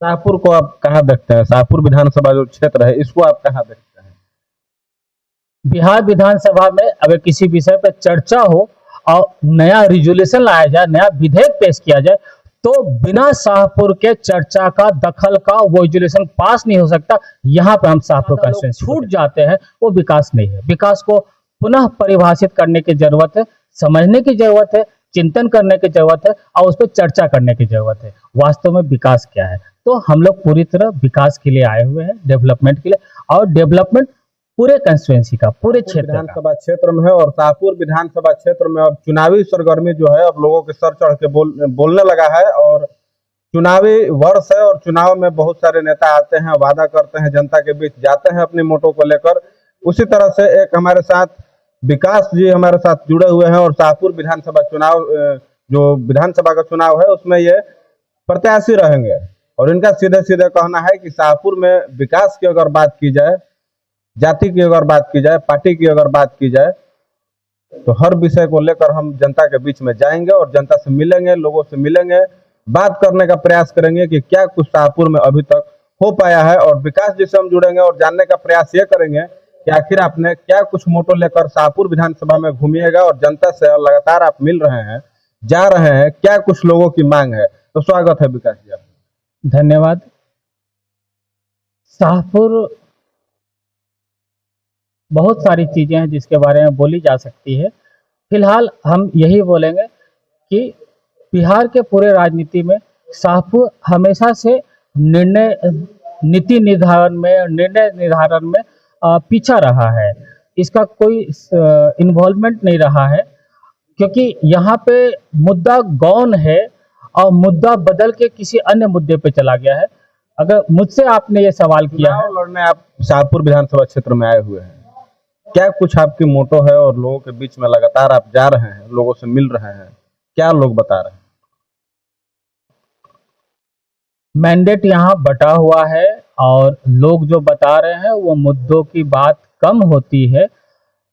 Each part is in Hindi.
शाहपुर को आप कहाँ देखते हैं? शाहपुर विधानसभा जो क्षेत्र है, इसको आप कहाँ देखते हैं? बिहार विधानसभा में अगर किसी विषय पर चर्चा हो और नया रिजोल्यूशन लाया जाए, नया विधेयक पेश किया जाए, तो बिना शाहपुर के चर्चा का, दखल का वो रिजोल्यूशन पास नहीं हो सकता। यहाँ पे हम शाहपुर का छूट जाते हैं, वो विकास नहीं है। विकास को पुनः परिभाषित करने की जरूरत है, समझने की जरूरत है, चिंतन करने की जरूरत है और उस पर चर्चा करने की जरूरत है। वास्तव में विकास क्या है? तो हम लोग पूरी तरह विकास के लिए आए हुए हैं, डेवलपमेंट के लिए, और डेवलपमेंट पूरे कंस्टिट्यूएंसी का, पूरे क्षेत्र का। विधानसभा क्षेत्र में है और शाहपुर विधानसभा क्षेत्र में अब चुनावी सरगर्मी जो है, अब लोगों के सर चढ़ के बोलने लगा है। और चुनावी वर्ष है और चुनाव में बहुत सारे नेता आते हैं, वादा करते हैं, जनता के बीच जाते हैं अपनी मोटो को लेकर। उसी तरह से एक हमारे साथ विकास जी हमारे साथ जुड़े हुए हैं और शाहपुर विधानसभा चुनाव, जो विधानसभा का चुनाव है, उसमें ये प्रत्याशी रहेंगे। और इनका सीधे सीधे कहना है कि शाहपुर में विकास की अगर बात की जाए, जाति की अगर बात की जाए, पार्टी की अगर बात की जाए, तो हर विषय को लेकर हम जनता के बीच में जाएंगे और जनता से मिलेंगे, लोगों से मिलेंगे, बात करने का प्रयास करेंगे कि क्या कुछ शाहपुर में अभी तक हो पाया है। और विकास जी से हम जुड़ेंगे और जानने का प्रयास ये करेंगे कि आखिर आपने क्या कुछ मोटो लेकर शाहपुर विधानसभा में घूमिएगा और जनता से लगातार आप मिल रहे हैं, जा रहे हैं, क्या कुछ लोगों की मांग है। तो स्वागत है विकास जी आपका। धन्यवाद। शाहपुर बहुत सारी चीजें हैं जिसके बारे में बोली जा सकती है। फिलहाल हम यही बोलेंगे कि बिहार के पूरे राजनीति में शाहपुर हमेशा से नीति निर्धारण में पीछा रहा है। इसका कोई इन्वॉल्वमेंट नहीं रहा है, क्योंकि यहाँ पे मुद्दा गौण है और मुद्दा बदल के किसी अन्य मुद्दे पे चला गया है। अगर मुझसे आपने ये सवाल किया है, लड़ने आप शाहपुर विधानसभा क्षेत्र में आए हुए हैं, क्या कुछ आपकी मोटो है और लोगों के बीच में लगातार आप जा रहे हैं, लोगों से मिल रहे हैं, क्या लोग बता रहे हैं? मैंडेट यहाँ बटा हुआ है और लोग जो बता रहे हैं वो मुद्दों की बात कम होती है,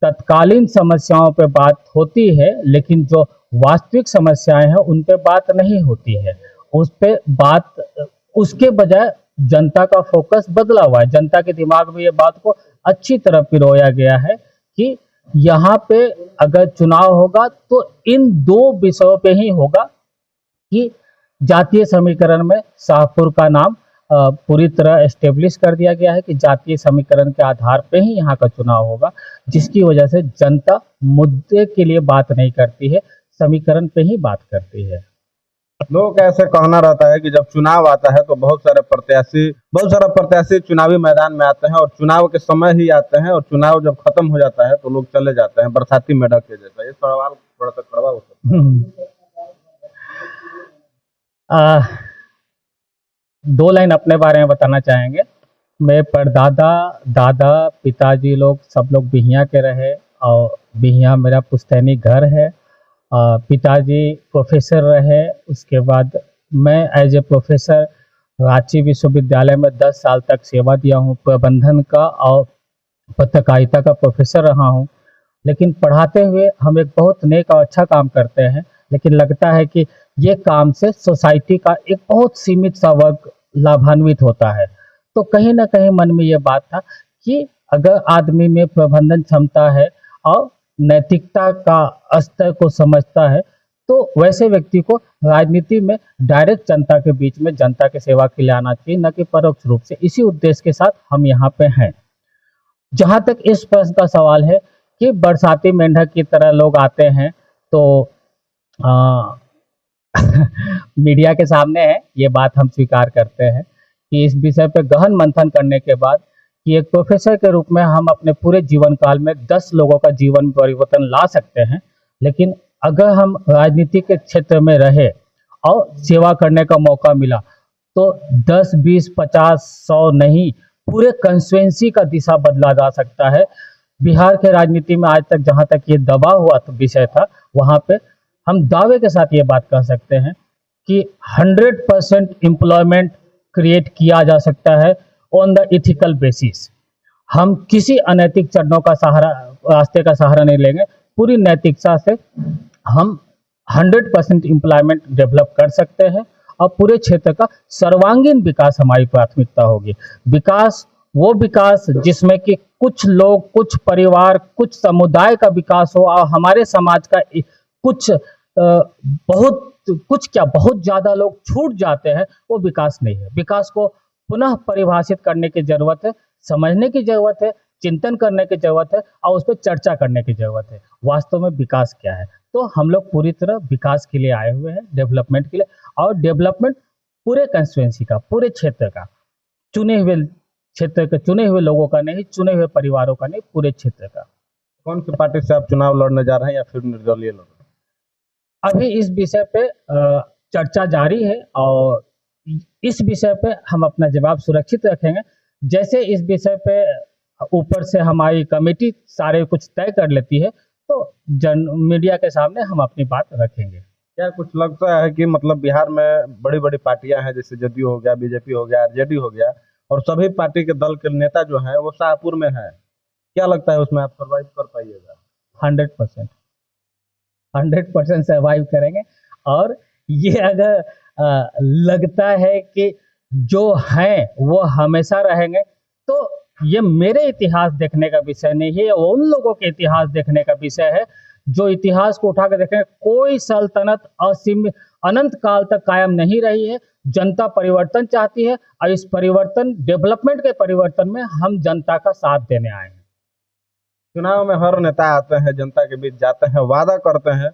तत्कालीन समस्याओं पे बात होती है, लेकिन जो वास्तविक समस्याएं हैं उन पे बात नहीं होती है। उस पे बात, उसके बजाय जनता का फोकस बदला हुआ है। जनता के दिमाग में ये बात को अच्छी तरह पिरोया गया है कि यहाँ पे अगर चुनाव होगा तो इन दो विषयों पे ही होगा कि जातीय समीकरण में शाहपुर का नाम पूरी तरह एस्टेब्लिश कर दिया गया है कि जातीय समीकरण के आधार पे ही यहाँ का चुनाव होगा, जिसकी वजह से जनता मुद्दे के लिए बात नहीं करती है, समीकरण पे ही बात करती है। लोगों का ऐसे कहना रहता है कि जब चुनाव आता है तो बहुत सारा प्रत्याशी चुनावी मैदान में आते हैं और चुनाव के समय ही आते हैं, और चुनाव जब खत्म हो जाता है तो लोग चले जाते हैं, बरसाती मेढक के जैसा। ये सवाल थोड़ा सा कड़वा हो सकता है। दो लाइन अपने बारे में बताना चाहेंगे। मेरे परदादा, दादा, पिताजी लोग सब लोग बिहियां के रहे और बिहियां मेरा पुश्तैनी घर है। पिताजी प्रोफेसर रहे, उसके बाद मैं एज ए प्रोफेसर रांची विश्वविद्यालय में 10 साल तक सेवा दिया हूँ, प्रबंधन का और पत्रकारिता का प्रोफेसर रहा हूँ। लेकिन पढ़ाते हुए हम एक बहुत नेक और अच्छा काम करते हैं, लेकिन लगता है कि ये काम से सोसाइटी का एक बहुत सीमित सा वर्ग लाभान्वित होता है। तो कहीं ना कहीं मन में ये बात था कि अगर आदमी में प्रबंधन क्षमता है और नैतिकता का स्तर को समझता है, तो वैसे व्यक्ति को राजनीति में डायरेक्ट जनता के बीच में जनता की सेवा के लिए आना चाहिए, न कि परोक्ष रूप से। इसी उद्देश्य के साथ हम यहाँ पे हैं। जहाँ तक इस प्रश्न का सवाल है कि बरसाती मेंढक की तरह लोग आते हैं, तो मीडिया के सामने है, ये बात हम स्वीकार करते हैं कि इस विषय पर गहन मंथन करने के बाद कि एक प्रोफेसर के रूप में हम अपने पूरे जीवन काल में 10 लोगों का जीवन परिवर्तन ला सकते हैं। लेकिन अगर हम राजनीति के क्षेत्र में रहे और सेवा करने का मौका मिला तो 10, 20, 50, 100 नहीं, पूरे कंस्टिट्यूएंसी का दिशा बदला जा सकता है। बिहार के राजनीति में आज तक जहाँ तक ये दबा हुआ विषय था, वहाँ पे हम दावे के साथ ये बात कह सकते हैं कि 100% एम्प्लॉयमेंट क्रिएट किया जा सकता है ऑन द इथिकल बेसिस। हम किसी अनैतिक चरणों का सहारा, रास्ते का सहारा नहीं लेंगे। पूरी नैतिकता से हम 100% एम्प्लॉयमेंट डेवलप कर सकते हैं और पूरे क्षेत्र का सर्वांगीण विकास हमारी प्राथमिकता होगी। विकास, वो विकास जिसमें कि कुछ लोग, कुछ परिवार, कुछ समुदाय का विकास हो और हमारे समाज का कुछ बहुत कुछ क्या बहुत ज़्यादा लोग छूट जाते हैं, वो विकास नहीं है। विकास को पुनः परिभाषित करने की जरूरत है, समझने की जरूरत है, चिंतन करने की जरूरत है और उस पर चर्चा करने की जरूरत है। वास्तव में विकास क्या है? तो हम लोग पूरी तरह विकास के लिए आए हुए हैं, डेवलपमेंट के लिए, और डेवलपमेंट पूरे कंस्टिट्यूएंसी का, पूरे क्षेत्र का, चुने हुए क्षेत्र के चुने हुए लोगों का नहीं, चुने हुए परिवारों का नहीं, पूरे क्षेत्र का। कौन सी पार्टी से आप चुनाव लड़ने जा रहे हैं या फिर निर्दलीय लड़ रहे हैं? अभी इस विषय पे चर्चा जारी है और इस विषय पे हम अपना जवाब सुरक्षित रखेंगे। जैसे इस विषय पे ऊपर से हमारी कमेटी सारे कुछ तय कर लेती है तो मीडिया के सामने हम अपनी बात रखेंगे। क्या कुछ लगता है कि मतलब बिहार में बड़ी बड़ी पार्टियां हैं, जैसे जदयू हो गया, बीजेपी हो गया, आरजेडी हो गया, और सभी पार्टी के दल के नेता जो हैं वो शाहपुर में है, क्या लगता है उसमें आप सर्वाइव कर पाइएगा? 100% 100% सर्वाइव करेंगे। और ये अगर लगता है कि जो हैं वो हमेशा रहेंगे, तो ये मेरे इतिहास देखने का विषय नहीं है, उन लोगों के इतिहास देखने का विषय है जो इतिहास को उठा कर देखें। कोई सल्तनत असीमित अनंत काल तक कायम नहीं रही है। जनता परिवर्तन चाहती है और इस परिवर्तन, डेवलपमेंट के परिवर्तन में हम जनता का साथ देने आए हैं। चुनाव में हर नेता आते हैं, जनता के बीच जाते हैं, वादा करते हैं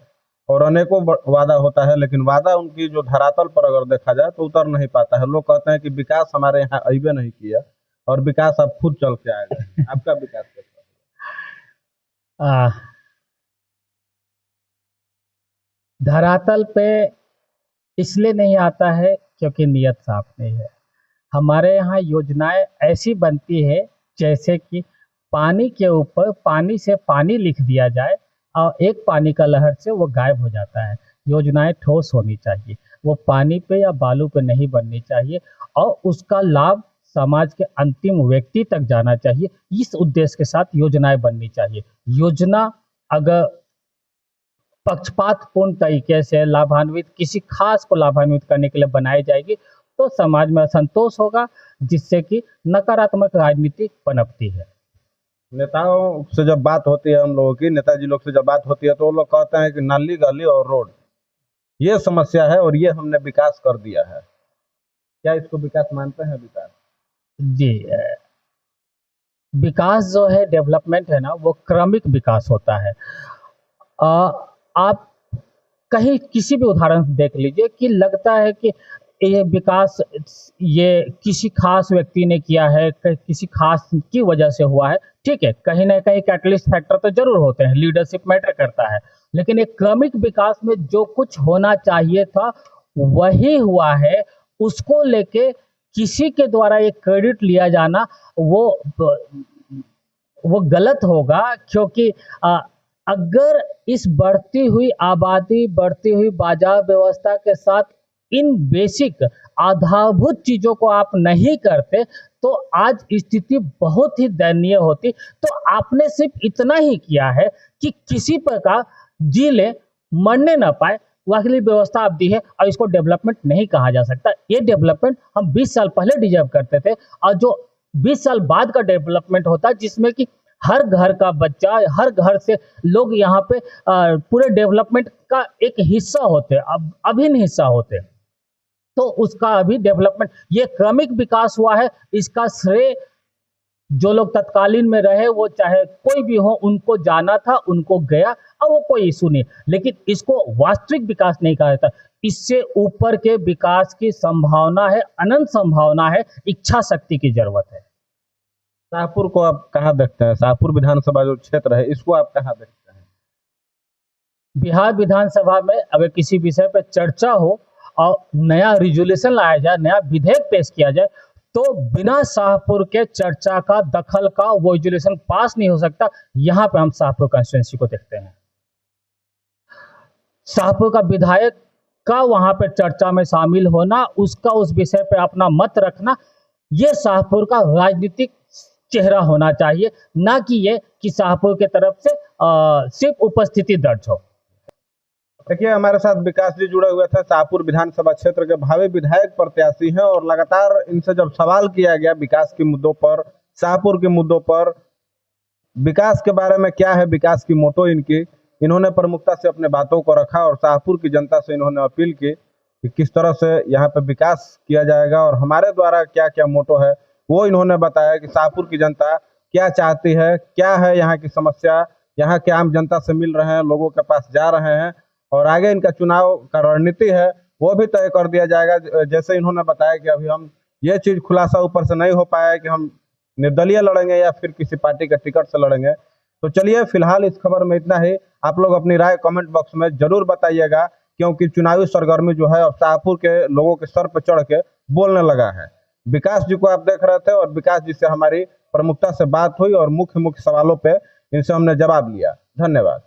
और अनेकों वादा होता है, लेकिन वादा उनकी जो धरातल पर अगर देखा जाए तो उतर नहीं पाता है। लोग कहते हैं कि विकास हमारे यहाँ अइबे नहीं किया और विकास अब खुद चल के आएगा। आपका विकास कैसा है? धरातल पे इसलिए नहीं आता है क्योंकि नीयत साफ नहीं है। हमारे यहाँ योजनाएं ऐसी बनती है जैसे कि पानी के ऊपर पानी से पानी लिख दिया जाए और एक पानी का लहर से वो गायब हो जाता है। योजनाएं ठोस होनी चाहिए, वो पानी पे या बालू पे नहीं बननी चाहिए और उसका लाभ समाज के अंतिम व्यक्ति तक जाना चाहिए। इस उद्देश्य के साथ योजनाएं बननी चाहिए। योजना अगर पक्षपातपूर्ण तरीके से लाभान्वित, किसी खास को लाभान्वित करने के लिए बनाई जाएगी तो समाज में असंतोष होगा, जिससे कि नकारात्मक राजनीति पनपती है। नेताओं से जब बात होती है, हम लोगों की नेताजी लोग से जब बात होती है तो वो लोग कहते हैं कि नाली, गली और रोड ये समस्या है और ये हमने विकास कर दिया है। क्या इसको विकास मानते हैं? विकास जी, विकास जो है, डेवलपमेंट है ना, वो क्रमिक विकास होता है। आप कहीं किसी भी उदाहरण से देख लीजिए कि लगता है कि ये विकास ये किसी खास व्यक्ति ने किया है, किसी खास की वजह से हुआ है। ठीक है, कहीं ना कहीं कैटलिस्ट फैक्टर तो जरूर होते हैं, लीडरशिप मैटर करता है, लेकिन एक क्रमिक विकास में जो कुछ होना चाहिए था वही हुआ है। उसको लेके किसी के द्वारा एक क्रेडिट लिया जाना वो गलत होगा, क्योंकि अगर इस बढ़ती हुई आबादी, बढ़ती हुई बाजार व्यवस्था के साथ इन बेसिक आधारभूत चीजों को आप नहीं करते तो आज स्थिति बहुत ही दयनीय होती। तो आपने सिर्फ इतना ही किया है कि किसी प्रकार जी ले, मरने ना पाए, वाकई व्यवस्था आप दी है और इसको डेवलपमेंट नहीं कहा जा सकता। ये डेवलपमेंट हम 20 साल पहले डिजर्व करते थे और जो 20 साल बाद का डेवलपमेंट होता है जिसमें कि हर घर का बच्चा, हर घर से लोग यहाँ पे पूरे डेवलपमेंट का एक हिस्सा होते, अब अभिन्न हिस्सा होते, तो उसका अभी डेवलपमेंट, ये क्रमिक विकास हुआ है। इसका श्रेय जो लोग तत्कालीन में रहे, वो चाहे कोई भी हो, उनको जाना था, उनको गया और वो कोई इशू नहीं, लेकिन इसको वास्तविक विकास नहीं कहा जाता। इससे ऊपर के विकास की संभावना है, अनंत संभावना है, इच्छा शक्ति की जरूरत है। शाहपुर को आप कहाँ देखते हैं? शाहपुर विधानसभा जो क्षेत्र है, इसको आप कहाँ देखते हैं? बिहार विधानसभा में अगर किसी विषय पर चर्चा हो और नया रिजोल्यूशन लाया जाए, नया विधेयक पेश किया जाए, तो बिना शाहपुर के चर्चा का, दखल का वो रिजोल्यूशन पास नहीं हो सकता। यहाँ पे हम शाहपुर कंस्टिट्यूएंसी को देखते हैं। शाहपुर का विधायक का वहां पे चर्चा में शामिल होना, उसका उस विषय पे अपना मत रखना, ये शाहपुर का राजनीतिक चेहरा होना चाहिए, ना कि ये कि शाहपुर के तरफ से सिर्फ उपस्थिति दर्ज हो। देखिए, हमारे साथ विकास जी जुड़े हुए थे, शाहपुर विधानसभा क्षेत्र के भावी विधायक प्रत्याशी हैं, और लगातार इनसे जब सवाल किया गया विकास के मुद्दों पर, शाहपुर के मुद्दों पर, विकास के बारे में क्या है विकास की मोटो इनकी, इन्होंने प्रमुखता से अपने बातों को रखा और शाहपुर की जनता से इन्होंने अपील की कि किस तरह से यहाँ पे विकास किया जाएगा और हमारे द्वारा क्या क्या मोटो है वो इन्होंने बताया कि शाहपुर की जनता क्या चाहती है, क्या है यहाँ की समस्या, यहाँ के आम जनता से मिल रहे हैं, लोगों के पास जा रहे हैं, और आगे इनका चुनाव का रणनीति है वो भी तय कर दिया जाएगा। जैसे इन्होंने बताया कि अभी हम ये चीज़ खुलासा ऊपर से नहीं हो पाया है कि हम निर्दलीय लड़ेंगे या फिर किसी पार्टी के टिकट से लड़ेंगे। तो चलिए, फिलहाल इस खबर में इतना ही। आप लोग अपनी राय कमेंट बॉक्स में जरूर बताइएगा, क्योंकि चुनावी सरगर्मी जो है अब शाहपुर के लोगों के सर पर चढ़ के बोलने लगा है। विकास जी को आप देख रहे थे और विकास जी से हमारी प्रमुखता से बात हुई और मुख्य मुख्य सवालों पे इनसे हमने जवाब लिया। धन्यवाद।